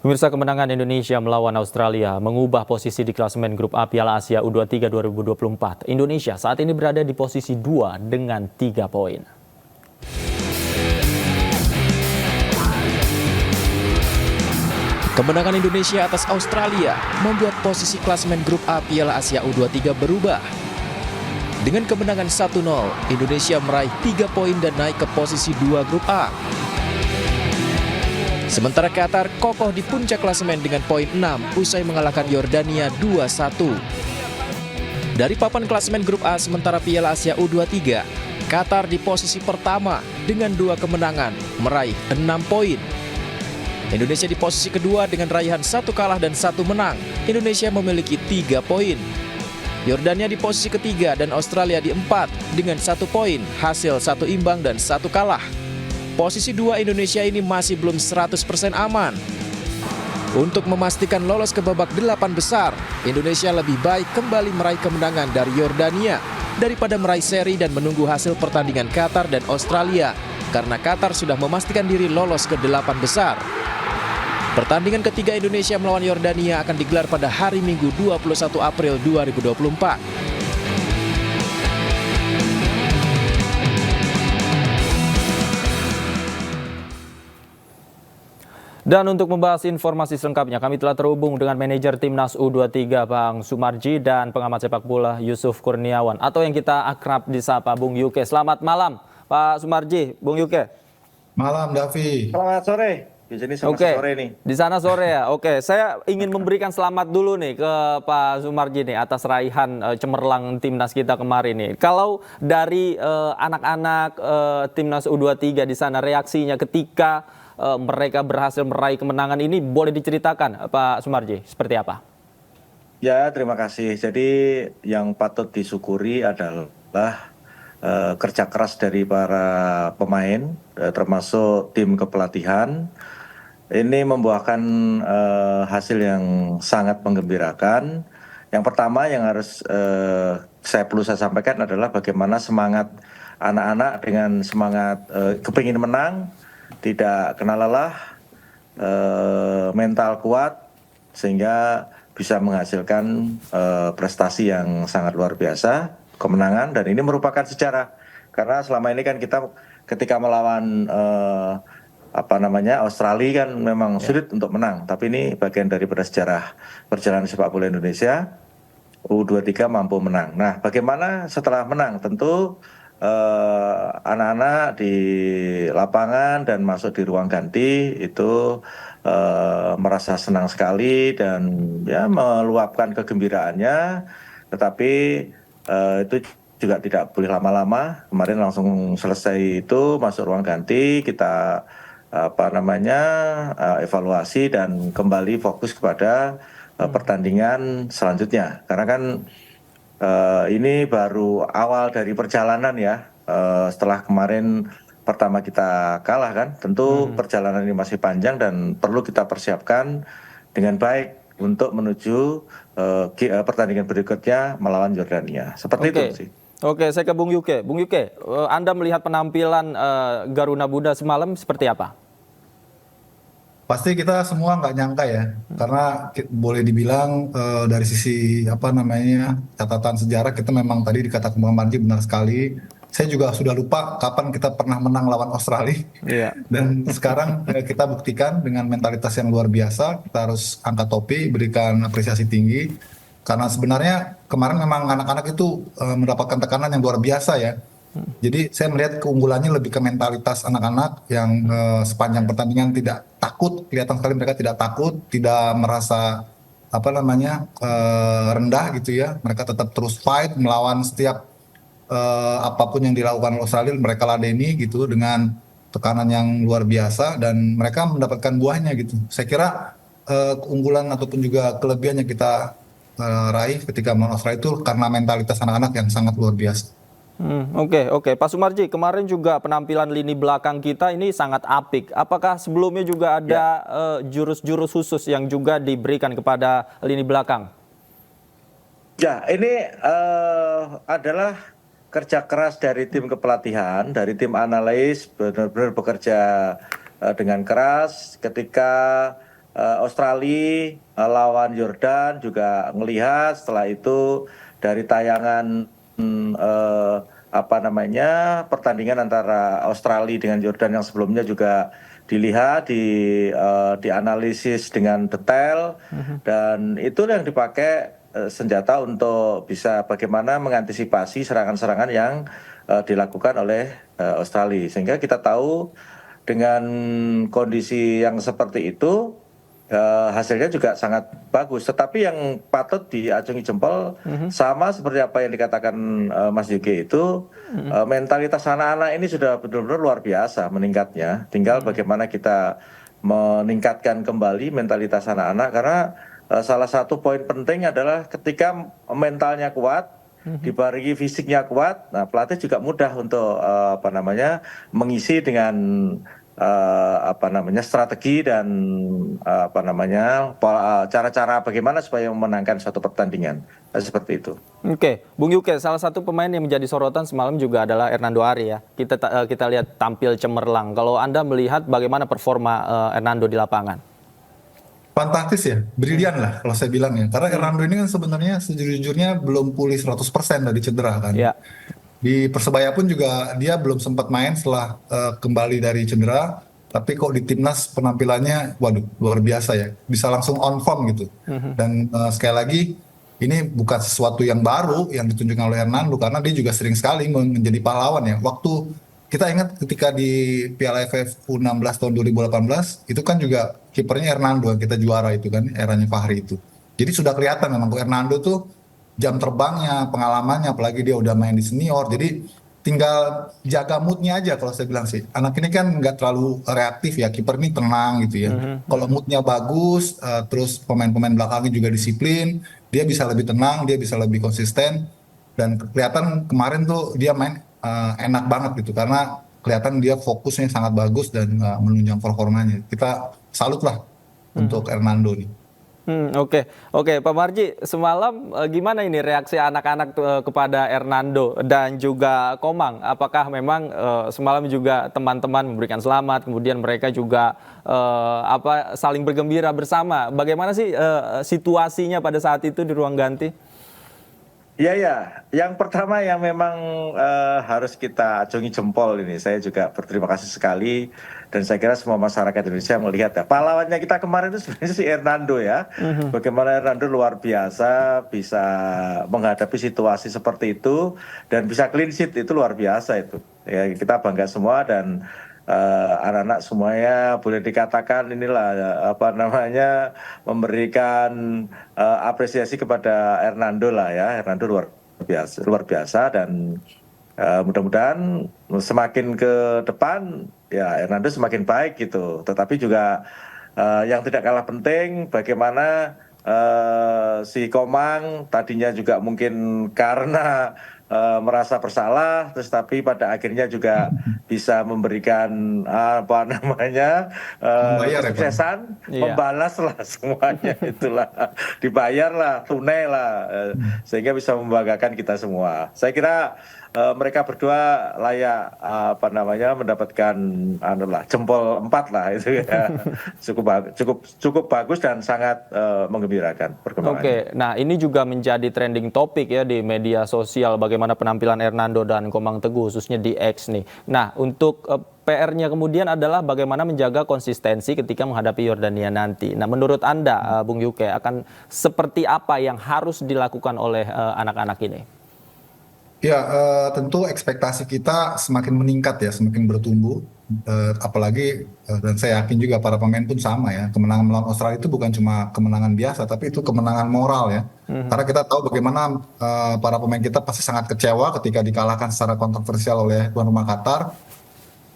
Pemirsa, kemenangan Indonesia melawan Australia mengubah posisi di klasemen grup A Piala Asia U23 2024. Indonesia saat ini berada di posisi 2 dengan 3 poin. Kemenangan Indonesia atas Australia membuat posisi klasemen grup A Piala Asia U23 berubah. Dengan kemenangan 1-0, Indonesia meraih 3 poin dan naik ke posisi 2 grup A. Sementara Qatar kokoh di puncak klasemen dengan poin 6 usai mengalahkan Yordania 2-1. Dari papan klasemen grup A sementara Piala Asia U23, Qatar di posisi pertama dengan 2 kemenangan, meraih 6 poin. Indonesia di posisi kedua dengan raihan 1 kalah dan 1 menang. Indonesia memiliki 3 poin. Yordania di posisi ketiga dan Australia di 4 dengan 1 poin, hasil 1 imbang dan 1 kalah. Posisi 2 Indonesia ini masih belum 100% aman. Untuk memastikan lolos ke babak 8 besar, Indonesia lebih baik kembali meraih kemenangan dari Yordania daripada meraih seri dan menunggu hasil pertandingan Qatar dan Australia, karena Qatar sudah memastikan diri lolos ke 8 besar. Pertandingan ketiga Indonesia melawan Yordania akan digelar pada hari Minggu 21 April 2024. Dan untuk membahas informasi selengkapnya, kami telah terhubung dengan manajer Timnas U23 Bang Sumarji dan pengamat sepak bola Yusuf Kurniawan, atau yang kita akrab disapa Bung Yuke. Selamat malam Pak Sumarji, Bung Yuke. Malam, Davi. Selamat sore. Di sini sore nih. Di sana sore ya. Oke, saya ingin memberikan selamat dulu nih ke Pak Sumarji nih atas raihan cemerlang timnas kita kemarin nih. Kalau dari anak-anak timnas U23 di sana, reaksinya ketika mereka berhasil meraih kemenangan ini, boleh diceritakan Pak Sumarji seperti apa? Ya, terima kasih. Jadi yang patut disyukuri adalah kerja keras dari para pemain, termasuk tim kepelatihan. Ini membuahkan hasil yang sangat menggembirakan. Yang pertama yang harus saya sampaikan adalah bagaimana semangat anak-anak dengan semangat kepingin menang, tidak kenal lelah, mental kuat, sehingga bisa menghasilkan prestasi yang sangat luar biasa, kemenangan. Dan ini merupakan sejarah, karena selama ini kan kita ketika melawan Australia kan memang sulit untuk menang, tapi ini bagian daripada sejarah perjalanan sepak bola Indonesia. U23 mampu menang. Nah, bagaimana setelah menang? Tentu anak-anak di lapangan dan masuk di ruang ganti itu merasa senang sekali dan ya meluapkan kegembiraannya. Tetapi itu juga tidak boleh lama-lama. Kemarin langsung selesai itu masuk ruang ganti, kita evaluasi dan kembali fokus kepada pertandingan selanjutnya. Karena kan ini baru awal dari perjalanan ya. Setelah kemarin pertama kita kalah kan, tentu perjalanan ini masih panjang dan perlu kita persiapkan dengan baik untuk menuju pertandingan berikutnya melawan Yordania. Seperti itu sih. Oke, saya ke Bung Yuke. Bung Yuke, Anda melihat penampilan Garuda Muda semalam seperti apa? Pasti kita semua nggak nyangka ya, karena boleh dibilang dari sisi catatan sejarah kita memang tadi dikatakan Bang Marji benar sekali. Saya juga sudah lupa kapan kita pernah menang lawan Australia. Iya. Dan sekarang kita buktikan dengan mentalitas yang luar biasa, kita harus angkat topi, berikan apresiasi tinggi. Karena sebenarnya kemarin memang anak-anak itu mendapatkan tekanan yang luar biasa ya. Jadi saya melihat keunggulannya lebih ke mentalitas anak-anak yang sepanjang pertandingan tidak takut, kelihatan sekali mereka tidak takut, tidak merasa rendah gitu ya. Mereka tetap terus fight melawan setiap apapun yang dilakukan oleh Australia, mereka ladeni gitu dengan tekanan yang luar biasa dan mereka mendapatkan buahnya gitu. Saya kira keunggulan ataupun juga kelebihan yang kita raih ketika melawan Australia itu karena mentalitas anak-anak yang sangat luar biasa. Oke. Pak Sumarji, kemarin juga penampilan lini belakang kita ini sangat apik. Apakah sebelumnya juga ada jurus-jurus khusus yang juga diberikan kepada lini belakang? Ya, ini adalah kerja keras dari tim kepelatihan, dari tim analis, benar-benar bekerja dengan keras ketika Australia lawan Yordan juga ngelihat, setelah itu dari tayangan apa namanya pertandingan antara Australia dengan Yordan yang sebelumnya juga dilihat, dianalisis dengan detail, dan itu yang dipakai senjata untuk bisa bagaimana mengantisipasi serangan-serangan yang dilakukan oleh Australia, sehingga kita tahu dengan kondisi yang seperti itu hasilnya juga sangat bagus. Tetapi yang patut diacungi jempol sama seperti apa yang dikatakan Mas Yuki itu, mentalitas anak-anak ini sudah benar-benar luar biasa meningkatnya. Tinggal bagaimana kita meningkatkan kembali mentalitas anak-anak, karena salah satu poin penting adalah ketika mentalnya kuat, dibarengi fisiknya kuat, nah pelatih juga mudah untuk apa namanya mengisi dengan apa namanya strategi dan apa namanya cara-cara bagaimana supaya memenangkan suatu pertandingan seperti itu. Oke, Bung Yuke, salah satu pemain yang menjadi sorotan semalam juga adalah Hernando Ari ya. Kita lihat tampil cemerlang. Kalau Anda melihat bagaimana performa Hernando di lapangan? Fantastis ya, brilian lah kalau saya bilang ya. Karena Hernando ini kan sebenarnya sejujurnya belum pulih 100% dari cedera kan. Ya. Di Persebaya pun juga dia belum sempat main setelah kembali dari cedera. Tapi kok di timnas penampilannya, waduh, luar biasa ya. Bisa langsung on form gitu. Dan sekali lagi, ini bukan sesuatu yang baru yang ditunjukkan oleh Hernando, karena dia juga sering sekali menjadi pahlawan ya. Waktu kita ingat ketika di Piala AFF U16 tahun 2018, itu kan juga kipernya Hernando, kita juara itu kan, eranya Fahri itu. Jadi sudah kelihatan memang Hernando tuh jam terbangnya, pengalamannya, apalagi dia udah main di senior. Jadi tinggal jaga moodnya aja kalau saya bilang sih. Anak ini kan nggak terlalu reaktif ya, kiper ini tenang gitu ya. Kalau moodnya bagus, terus pemain-pemain belakangnya juga disiplin, dia bisa lebih tenang, dia bisa lebih konsisten. Dan kelihatan kemarin tuh dia main enak banget gitu, karena kelihatan dia fokusnya sangat bagus dan menunjang performanya. Kita salut lah untuk Hernando nih. Oke, Pak Marji, semalam gimana ini reaksi anak-anak kepada Hernando dan juga Komang? Apakah memang semalam juga teman-teman memberikan selamat, kemudian mereka juga saling bergembira bersama? Bagaimana sih situasinya pada saat itu di ruang ganti? Ya, ya. Yang pertama yang memang harus kita acungi jempol ini, saya juga berterima kasih sekali, dan saya kira semua masyarakat Indonesia melihat ya, pahlawannya kita kemarin itu sebenarnya si Hernando ya. Bagaimana Hernando luar biasa bisa menghadapi situasi seperti itu dan bisa clean sheet, itu luar biasa itu. Ya, kita bangga semua, dan anak-anak semuanya boleh dikatakan inilah apa namanya memberikan apresiasi kepada Hernando lah ya. Hernando luar biasa, dan mudah-mudahan semakin ke depan ya Hernando semakin baik gitu. Tetapi juga yang tidak kalah penting bagaimana si Komang tadinya juga mungkin karena merasa bersalah, terus tapi pada akhirnya juga bisa memberikan apa namanya kesuksesan, membalas lah semuanya itulah, dibayar lah, tunai lah, sehingga bisa membanggakan kita semua. Saya kira mereka berdua layak apa namanya mendapatkan jempol 4 lah itu ya. cukup bagus dan sangat menggembirakan perkembangannya. Oke, nah ini juga menjadi trending topik ya di media sosial, bagaimana penampilan Hernando dan Komang Teguh khususnya di X nih. Nah, untuk PR-nya kemudian adalah bagaimana menjaga konsistensi ketika menghadapi Yordania nanti. Nah, menurut Anda Bung Yuke, akan seperti apa yang harus dilakukan oleh anak-anak ini? Ya, tentu ekspektasi kita semakin meningkat ya, semakin bertumbuh. Apalagi, dan saya yakin juga para pemain pun sama ya, kemenangan melawan Australia itu bukan cuma kemenangan biasa, tapi itu kemenangan moral ya. Karena kita tahu bagaimana para pemain kita pasti sangat kecewa ketika dikalahkan secara kontroversial oleh tuan rumah Qatar.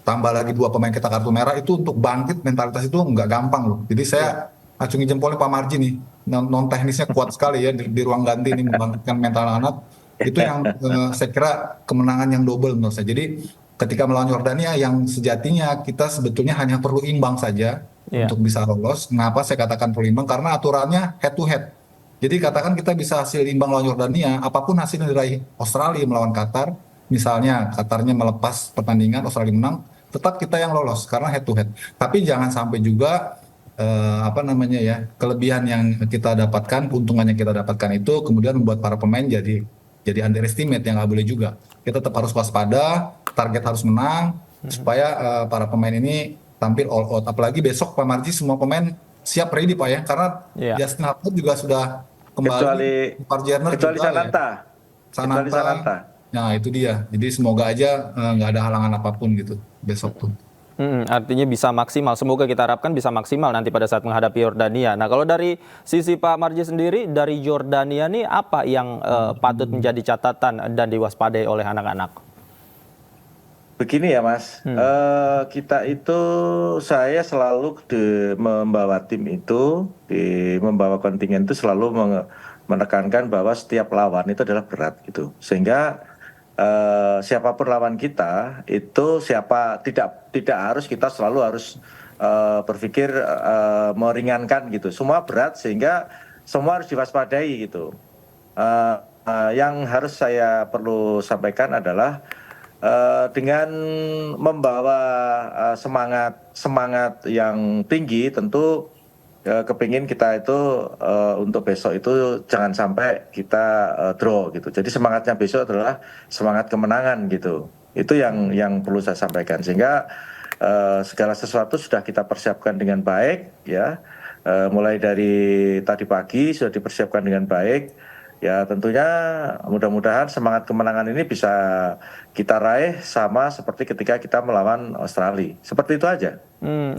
Tambah lagi 2 pemain kita kartu merah, itu untuk bangkit mentalitas itu nggak gampang loh. Jadi saya acungi jempolnya Pak Marji nih, non teknisnya kuat sekali ya di ruang ganti ini membangkitkan mental anak. Itu yang saya kira kemenangan yang double menurut saya. Jadi ketika melawan Yordania yang sejatinya kita sebetulnya hanya perlu imbang saja untuk bisa lolos. Mengapa saya katakan perlu imbang? Karena aturannya head to head. Jadi katakan kita bisa hasil imbang lawan Yordania, apapun hasil yang diraih Australia melawan Qatar, misalnya Qatarnya melepas pertandingan, Australia menang, tetap kita yang lolos karena head to head. Tapi jangan sampai juga apa namanya ya, kelebihan yang kita dapatkan, keuntungan yang kita dapatkan itu kemudian membuat para pemain jadi underestimate, yang nggak boleh juga. Kita tetap harus waspada, target harus menang supaya para pemain ini tampil all out. Apalagi besok Pak Marji semua pemain siap ready Pak ya, karena Iya. Justin Hartley juga sudah Kecuali kembali, Parjerner kecuali juga ya. Sananta. Kecuali Sananta. Nah itu dia. Jadi semoga aja nggak ada halangan apapun gitu besok tuh. Artinya bisa maksimal. Semoga kita harapkan bisa maksimal nanti pada saat menghadapi Yordania. Nah, kalau dari sisi Pak Marji sendiri, dari Yordania nih apa yang patut menjadi catatan dan diwaspadai oleh anak-anak? Begini ya Mas, kita itu saya selalu membawa tim itu, membawa kontingen itu selalu menekankan bahwa setiap lawan itu adalah berat gitu, sehingga siapapun lawan kita itu tidak harus kita selalu harus berpikir meringankan gitu, semua berat sehingga semua harus diwaspadai gitu. Yang harus saya perlu sampaikan adalah dengan membawa semangat yang tinggi, tentu kepingin kita itu untuk besok itu jangan sampai kita draw gitu. Jadi semangatnya besok adalah semangat kemenangan gitu. Itu yang perlu saya sampaikan, sehingga segala sesuatu sudah kita persiapkan dengan baik ya. Mulai dari tadi pagi sudah dipersiapkan dengan baik. Ya tentunya mudah-mudahan semangat kemenangan ini bisa kita raih sama seperti ketika kita melawan Australia. Seperti itu aja.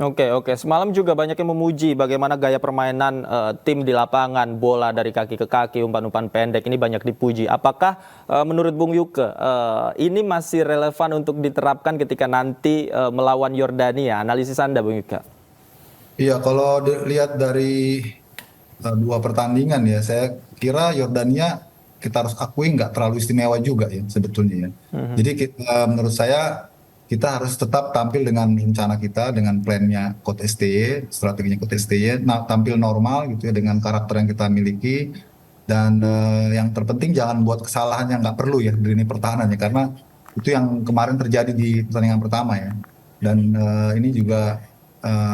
Oke. Semalam juga banyak yang memuji bagaimana gaya permainan tim di lapangan, bola dari kaki ke kaki, umpan-umpan pendek ini banyak dipuji. Apakah menurut Bung Yuke ini masih relevan untuk diterapkan ketika nanti melawan Yordania? Analisis Anda, Bung Yuke? Iya, kalau dilihat dari dua pertandingan ya, saya kira Yordania kita harus akui nggak terlalu istimewa juga ya sebetulnya ya. Jadi menurut saya kita harus tetap tampil dengan rencana kita, dengan plannya Coach STY, strateginya Coach STY, tampil normal gitu ya dengan karakter yang kita miliki, dan yang terpenting jangan buat kesalahan yang nggak perlu ya di lini pertahanan ya, karena itu yang kemarin terjadi di pertandingan pertama ya. Dan ini juga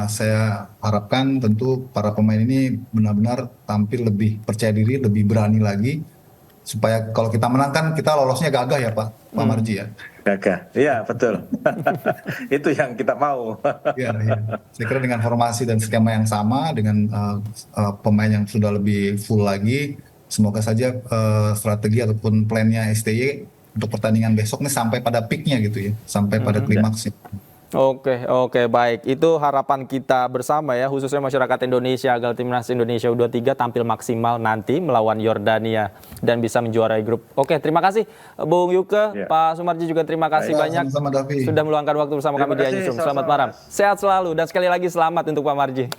saya harapkan tentu para pemain ini benar-benar tampil lebih percaya diri, lebih berani lagi, supaya kalau kita menang kan kita lolosnya gagah ya Pak Marji ya. Gagah, iya betul. Itu yang kita mau. Iya. Saya kira dengan formasi dan skema yang sama, dengan pemain yang sudah lebih full lagi, semoga saja strategi ataupun plannya STY untuk pertandingan besok nih sampai pada peaknya gitu ya, sampai pada klimaksnya. Oke, baik. Itu harapan kita bersama ya, khususnya masyarakat Indonesia, agar timnas Indonesia U23 tampil maksimal nanti melawan Yordania dan bisa menjuarai grup. Oke, terima kasih Bung Yuke, Pak Sumarji juga terima kasih banyak Sama-sama, Davi. sudah meluangkan waktu bersama kami di Newsroom. Selamat malam. Sehat selalu dan sekali lagi selamat untuk Pak Marji.